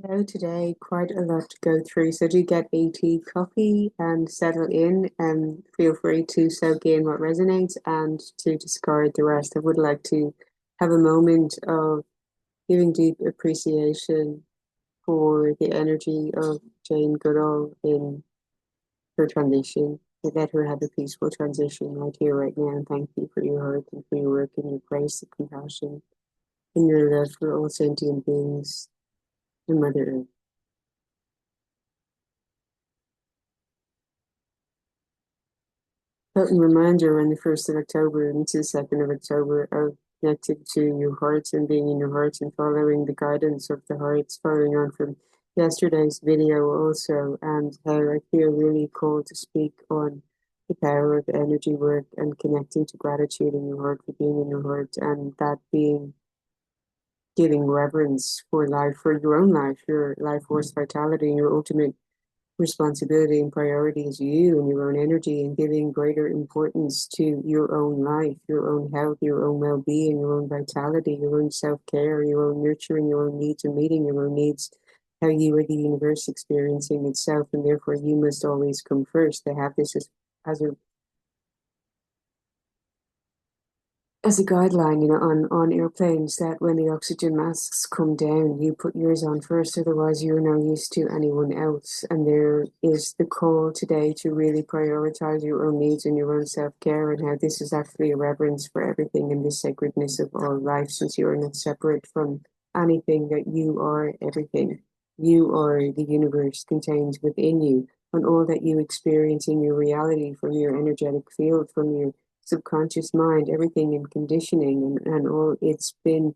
Hello today, quite a lot to go through. So do get a tea, coffee and settle in and feel free to soak in what resonates and to discard the rest. I would like to have a moment of giving deep appreciation for the energy of Jane Goodall in her transition. To let her have a peaceful transition right here, right now. And thank you for your heart and for your work and your grace and compassion and your love for all sentient beings and Mother Earth. Potent reminder on the 1st of October and to the 2nd of October of connected to your hearts and being in your hearts and following the guidance of the hearts, following on from yesterday's video also, and how I feel really called to speak on the power of energy work and connecting to gratitude in your heart for being in your heart, and that being giving reverence for life, for your own life, your life force vitality, and your ultimate responsibility and priority is you and your own energy, and giving greater importance to your own life, your own health, your own well-being, your own vitality, your own self-care, your own nurturing, your own needs and meeting your own needs, how you are the universe experiencing itself, and therefore you must always come first. They have this as a guideline, on airplanes, that when the oxygen masks come down, you put yours on first, otherwise you're no use to anyone else. And there is the call today to really prioritize your own needs and your own self-care, and how this is actually a reverence for everything and the sacredness of all life, since you are not separate from anything, that you are everything. You are the universe contained within you, and all that you experience in your reality from your energetic field, from your subconscious mind, everything in conditioning, and all it's been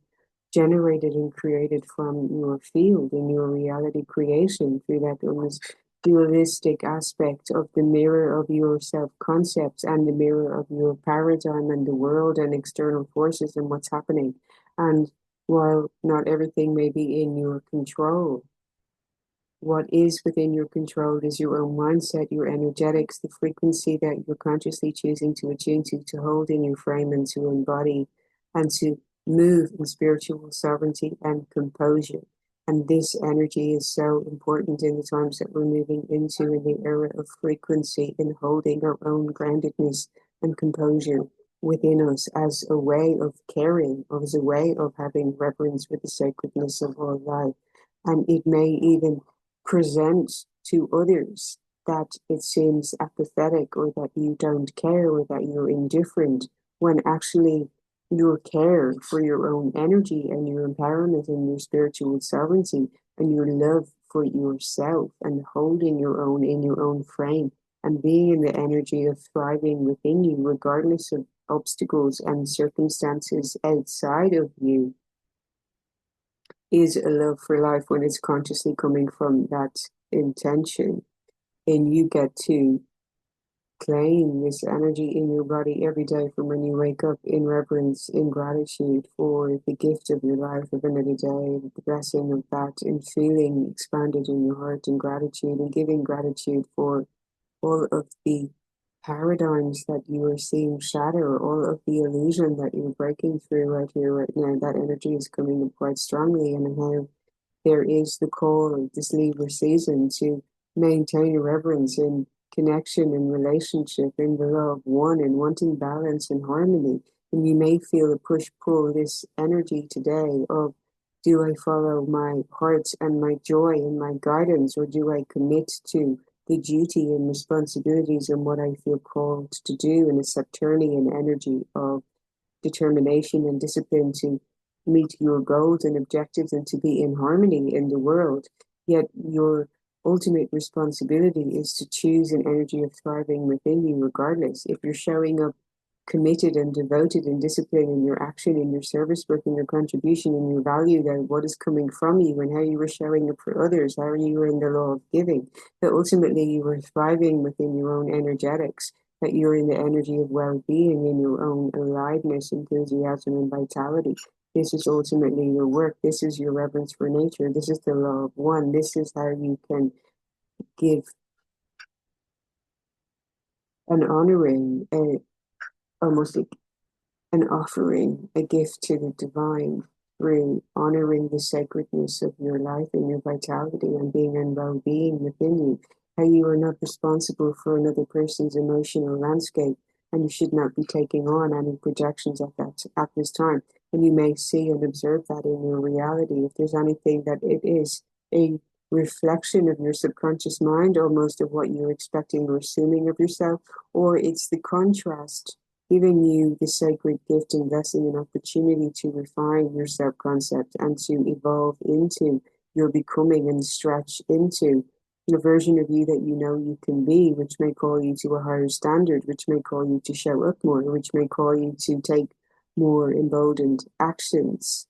generated and created from your field in your reality creation through that almost dualistic aspect of the mirror of your self-concepts and the mirror of your paradigm and the world and external forces and what's happening. And while not everything may be in your control, what is within your control is your own mindset, your energetics, the frequency that you're consciously choosing to attune to hold in your frame and to embody and to move in spiritual sovereignty and composure. And this energy is so important in the times that we're moving into, in the era of frequency, in holding our own groundedness and composure within us as a way of caring, or as a way of having reverence for the sacredness of all life. And it may even present to others that it seems apathetic, or that you don't care, or that you're indifferent, when actually your care for your own energy and your empowerment and your spiritual sovereignty and your love for yourself and holding your own in your own frame and being in the energy of thriving within you, regardless of obstacles and circumstances outside of you, is a love for life when it's consciously coming from that intention. And you get to claim this energy in your body every day, from when you wake up, in reverence, in gratitude for the gift of your life, of another day, the blessing of that, and feeling expanded in your heart in gratitude, and giving gratitude for all of the paradigms that you are seeing shatter, all of the illusion that you're breaking through right here, right now. That energy is coming up quite strongly, and how there is the call of this Libra season to maintain a reverence in connection and relationship, in the law of one, and wanting balance and harmony. And you may feel a push-pull, this energy today of, do I follow my heart and my joy and my guidance, or do I commit to the duty and responsibilities and what I feel called to do, in a Saturnian energy of determination and discipline to meet your goals and objectives and to be in harmony in the world. Yet your ultimate responsibility is to choose an energy of thriving within you, regardless. If you're showing up committed and devoted and disciplined in your action, in your service work, in your contribution, in your value, that what is coming from you and how you are showing up for others, how you are in the law of giving, that ultimately you are thriving within your own energetics, that you're in the energy of well-being, in your own aliveness, enthusiasm, and vitality. This is ultimately your work. This is your reverence for nature. This is the law of one. This is how you can give an honoring, almost an offering, a gift to the divine through honoring the sacredness of your life and your vitality and being in well-being within you, how you are not responsible for another person's emotional landscape, and you should not be taking on any projections at this time. And you may see and observe that in your reality. If there's anything that it is a reflection of your subconscious mind, almost of what you're expecting or assuming of yourself, or it's the contrast giving you the sacred gift and blessing and opportunity to refine your self-concept and to evolve into your becoming and stretch into the version of you that you know you can be, which may call you to a higher standard, which may call you to show up more, which may call you to take more emboldened actions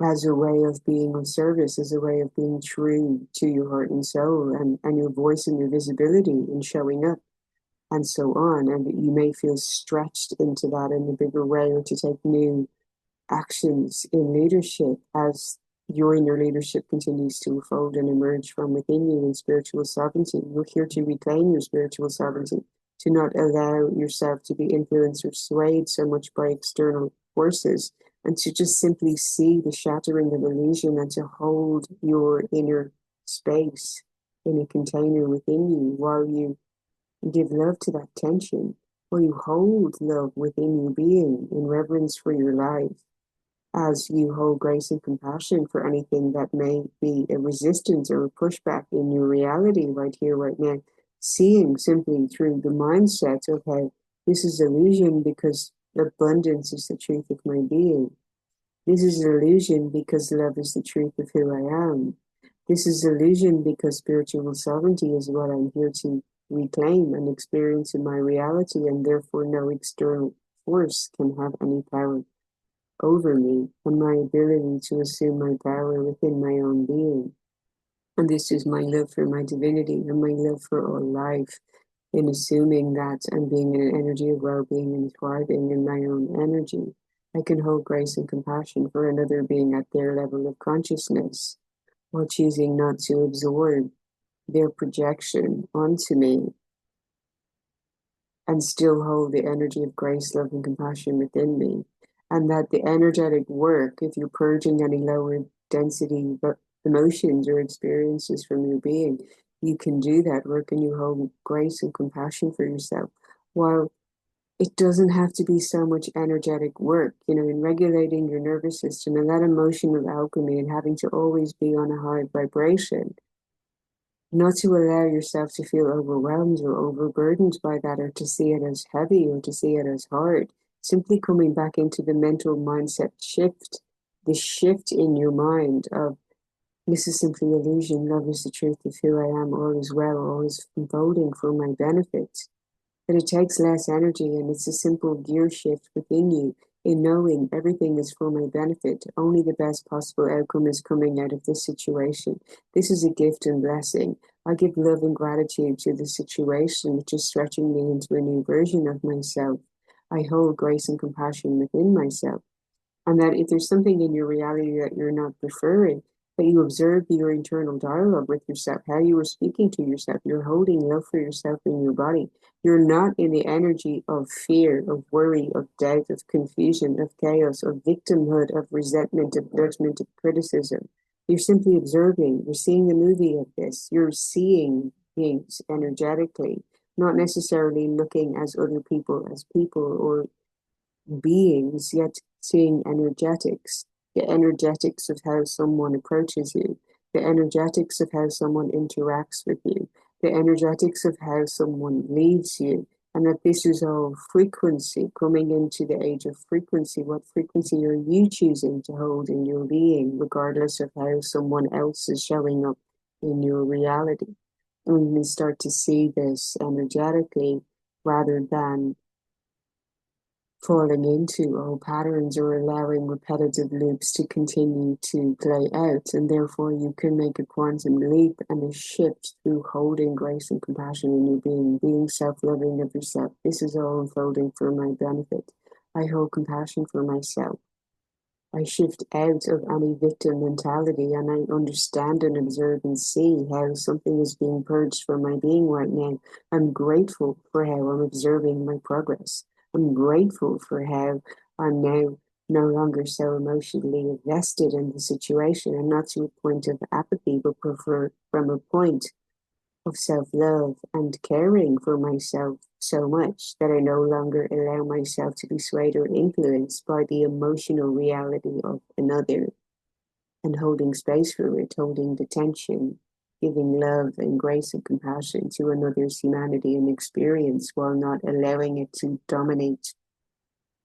as a way of being of service, as a way of being true to your heart and soul and your voice and your visibility in showing up and so on. And you may feel stretched into that in a bigger way, or to take new actions in leadership as your inner leadership continues to unfold and emerge from within you in spiritual sovereignty. You're here to reclaim your spiritual sovereignty, to not allow yourself to be influenced or swayed so much by external forces, and to just simply see the shattering of illusion and to hold your inner space in a container within you while you give love to that tension, while you hold love within your being in reverence for your life, as you hold grace and compassion for anything that may be a resistance or a pushback in your reality right here, right now, seeing simply through the mindset of how this is illusion because abundance is the truth of my being. This is illusion because love is the truth of who I am. This is illusion because spiritual sovereignty is what I'm here to reclaim and experience in my reality, and therefore no external force can have any power over me and my ability to assume my power within my own being. And this is my love for my divinity and my love for all life, in assuming that and being in an energy of well-being and thriving in my own energy. I can hold grace and compassion for another being at their level of consciousness, while choosing not to absorb their projection onto me, and still hold the energy of grace, love, and compassion within me. And that the energetic work, if you're purging any lower density emotions or experiences from your being, you can do that work and you hold grace and compassion for yourself. While it doesn't have to be so much energetic work, in regulating your nervous system and that emotional alchemy and having to always be on a high vibration, not to allow yourself to feel overwhelmed or overburdened by that, or to see it as heavy or to see it as hard. Simply coming back into the mental mindset shift, the shift in your mind of this is simply illusion, love is the truth of who I am, all is well, all is unfolding for my benefit. That it takes less energy and it's a simple gear shift within you in knowing everything is for my benefit. Only the best possible outcome is coming out of this situation. This is a gift and blessing. I give love and gratitude to the situation, which is stretching me into a new version of myself. I hold grace and compassion within myself. And that if there's something in your reality that you're not preferring, that you observe your internal dialogue with yourself, how you are speaking to yourself, you're holding love for yourself in your body. You're not in the energy of fear, of worry, of doubt, of confusion, of chaos, of victimhood, of resentment, of judgment, of criticism. You're simply observing. You're seeing the movie of this. You're seeing things energetically, not necessarily looking as other people as people or beings, yet seeing energetics, the energetics of how someone approaches you, the energetics of how someone interacts with you, the energetics of how someone leads you, and that this is all frequency, coming into the age of frequency. What frequency are you choosing to hold in your being, regardless of how someone else is showing up in your reality? And we can start to see this energetically rather than falling into old patterns or allowing repetitive loops to continue to play out. And therefore you can make a quantum leap and a shift through holding grace and compassion in your being self-loving of yourself. This is all unfolding for my benefit. I hold compassion for myself. I shift out of any victim mentality and I understand and observe and see how something is being purged from my being right now. I'm grateful for how I'm observing my progress. I'm grateful for how I'm now no longer so emotionally invested in the situation, and not to a point of apathy, but prefer from a point of self-love and caring for myself so much that I no longer allow myself to be swayed or influenced by the emotional reality of another, and holding space for it, holding the tension, giving love and grace and compassion to another's humanity and experience while not allowing it to dominate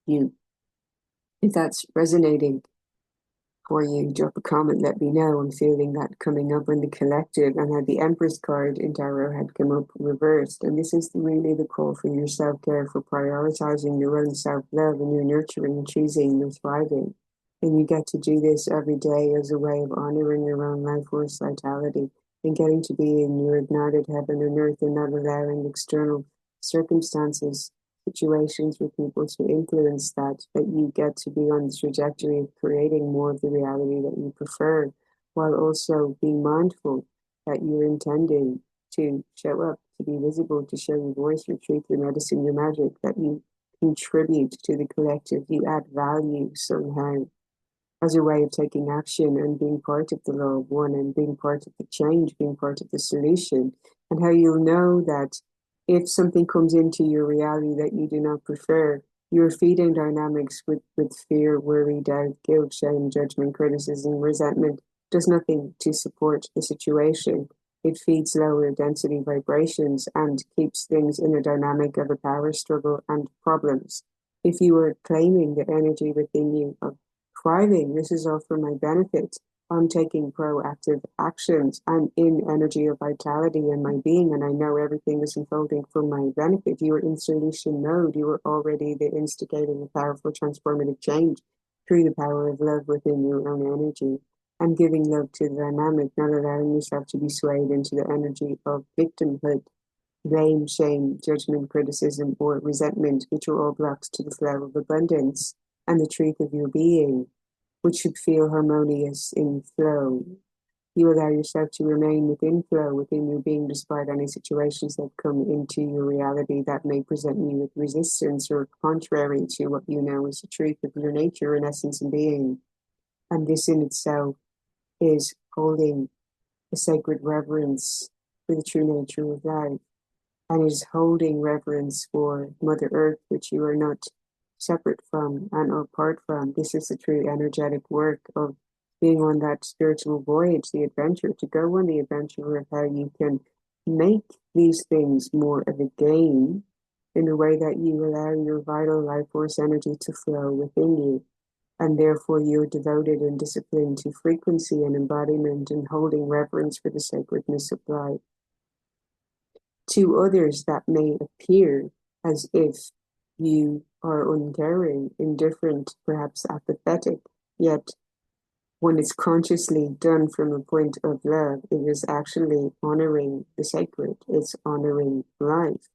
you. If that's resonating for you, drop a comment, let me know. I'm feeling that coming up in the collective, and had the Empress card in tarot had come up reversed. And this is really the call for your self-care, for prioritizing your own self-love and your nurturing and choosing your thriving. And you get to do this every day as a way of honoring your own life force vitality and getting to be in your ignited heaven and earth, and not allowing external circumstances, situations with people to influence that, but you get to be on the trajectory of creating more of the reality that you prefer, while also being mindful that you're intending to show up, to be visible, to show your voice, your truth, your medicine, your magic, that you contribute to the collective, you add value somehow as a way of taking action and being part of the law of one and being part of the change, being part of the solution, and how you'll know that if something comes into your reality that you do not prefer, your feeding dynamics with fear, worry, doubt, guilt, shame, judgment, criticism, resentment does nothing to support the situation. It feeds lower density vibrations and keeps things in a dynamic of a power struggle and problems. If you are claiming the energy within you of thriving, this is all for my benefit, I'm taking proactive actions, I'm in energy of vitality in my being, and I know everything is unfolding for my benefit. You are in solution mode. You are already the instigating of powerful transformative change through the power of love within your own energy, and giving love to the dynamic, not allowing yourself to be swayed into the energy of victimhood, blame, shame, judgment, criticism, or resentment, which are all blocks to the flow of abundance and the truth of your being, which should feel harmonious in flow. You allow yourself to remain within flow, within your being, despite any situations that come into your reality that may present you with resistance or contrary to what you know is the truth of your nature and essence and being. And this in itself is holding a sacred reverence for the true nature of life, and is holding reverence for Mother Earth, which you are not separate from and apart from. This is the true energetic work of being on that spiritual voyage, the adventure, to go on the adventure of how you can make these things more of a game in a way that you allow your vital life force energy to flow within you. And therefore, you're devoted and disciplined to frequency and embodiment and holding reverence for the sacredness of life. To others, that may appear as if you are uncaring, indifferent, perhaps apathetic, yet when it's consciously done from a point of love, it is actually honoring the sacred. It's honoring life.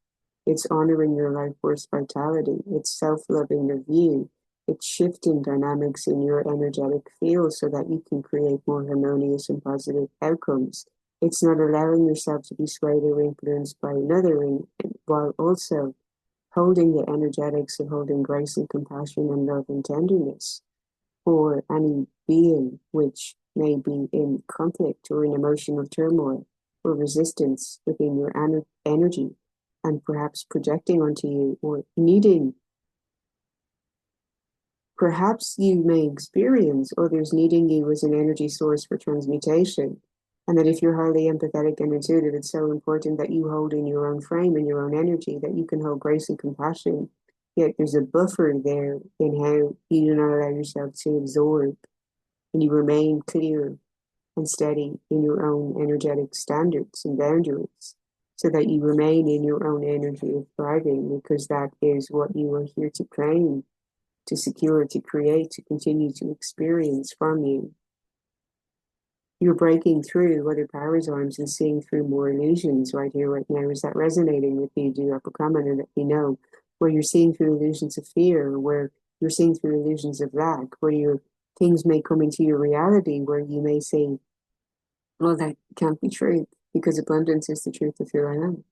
It's honoring your life force vitality. It's self-loving of you. It's shifting dynamics in your energetic field so that you can create more harmonious and positive outcomes. It's not allowing yourself to be swayed or influenced by another, while also holding the energetics of holding grace and compassion and love and tenderness for any being which may be in conflict or in emotional turmoil or resistance within your energy, and perhaps projecting onto you or needing. Perhaps you may experience others needing you as an energy source for transmutation. And that if you're highly empathetic and intuitive, it's so important that you hold in your own frame and your own energy, that you can hold grace and compassion. Yet there's a buffer there in how you do not allow yourself to absorb, and you remain clear and steady in your own energetic standards and boundaries, so that you remain in your own energy of thriving, because that is what you are here to claim, to secure, to create, to continue to experience from you. You're breaking through other paradigms and seeing through more illusions right here, right now. Is that resonating with you? Do drop a comment and let me know where you're seeing through illusions of fear, where you're seeing through illusions of lack, where your things may come into your reality where you may say, well, that can't be true because abundance is the truth of who I am.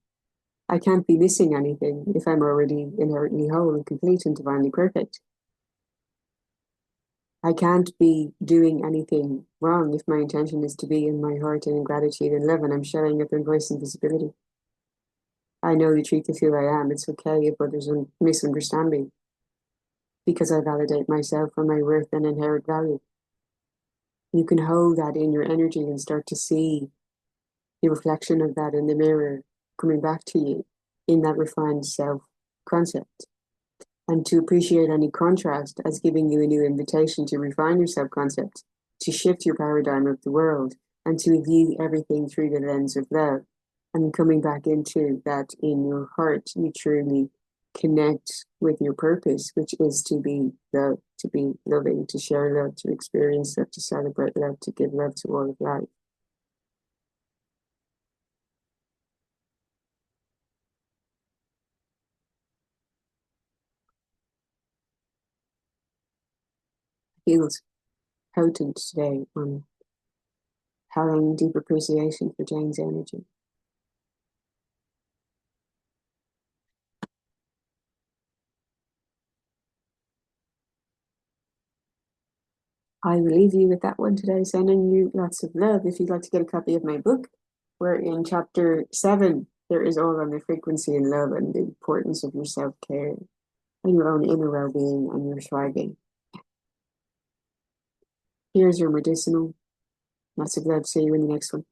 I can't be missing anything if I'm already inherently whole and complete and divinely perfect. I can't be doing anything wrong if my intention is to be in my heart and in gratitude and love, and I'm showing up in voice and visibility. I know the truth of who I am. It's okay if others misunderstand me because I validate myself for my worth and inherent value. You can hold that in your energy and start to see the reflection of that in the mirror coming back to you in that refined self concept. And to appreciate any contrast as giving you a new invitation to refine your self concept, to shift your paradigm of the world, and to view everything through the lens of love. And coming back into that in your heart, you truly connect with your purpose, which is to be love, to be loving, to share love, to experience love, to celebrate love, to give love to all of life. Feels potent today on having deep appreciation for Jane's energy. I will leave you with that one today, sending you lots of love. If you'd like to get a copy of my book, we're in chapter 7. There is all on the frequency and love and the importance of your self-care and your own inner well-being and your thriving. Here's your medicinal. Lots of love. See you in the next one.